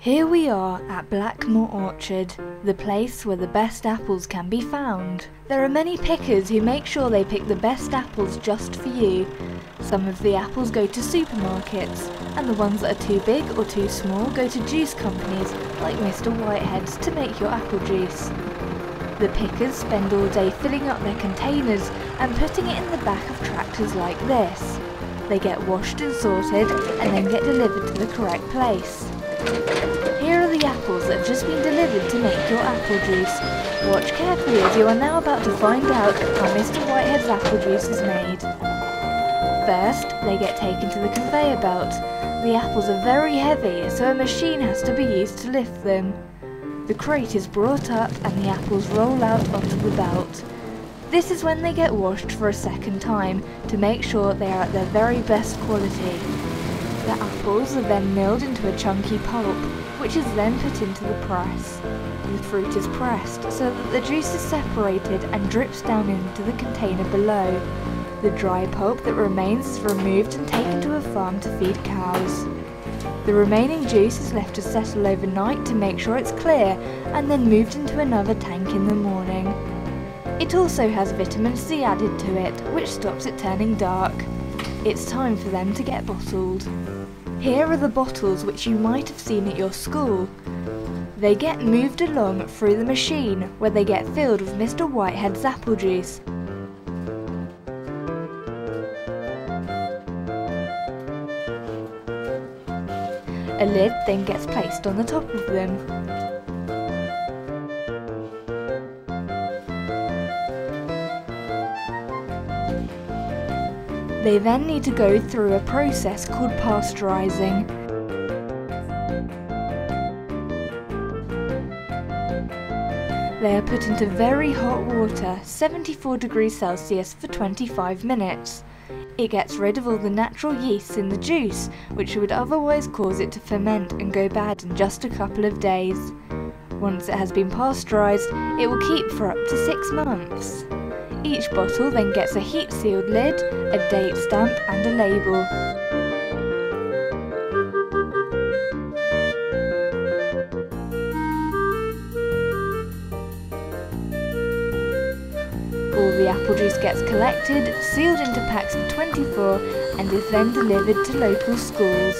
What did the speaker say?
Here we are at Blackmoor Orchard, the place where the best apples can be found. There are many pickers who make sure they pick the best apples just for you. Some of the apples go to supermarkets, and the ones that are too big or too small go to juice companies like Mr Whitehead's to make your apple juice. The pickers spend all day filling up their containers and putting it in the back of tractors like this. They get washed and sorted and then get delivered to the correct place. Here are the apples that have just been delivered to make your apple juice. Watch carefully as you are now about to find out how Mr Whitehead's apple juice is made. First, they get taken to the conveyor belt. The apples are very heavy, so a machine has to be used to lift them. The crate is brought up and the apples roll out onto the belt. This is when they get washed for a second time to make sure they are at their very best quality. The apples are then milled into a chunky pulp, which is then put into the press. The fruit is pressed so that the juice is separated and drips down into the container below. The dry pulp that remains is removed and taken to a farm to feed cows. The remaining juice is left to settle overnight to make sure it's clear, and then moved into another tank in the morning. It also has vitamin C added to it, which stops it turning dark. It's time for them to get bottled. Here are the bottles which you might have seen at your school. They get moved along through the machine where they get filled with Mr Whitehead's apple juice. A lid then gets placed on the top of them. They then need to go through a process called pasteurizing. They are put into very hot water, 74 degrees Celsius, for 25 minutes. It gets rid of all the natural yeasts in the juice, which would otherwise cause it to ferment and go bad in just a couple of days. Once it has been pasteurized, it will keep for up to 6 months. Each bottle then gets a heat-sealed lid, a date stamp and a label. All the apple juice gets collected, sealed into packs of 24 and is then delivered to local schools.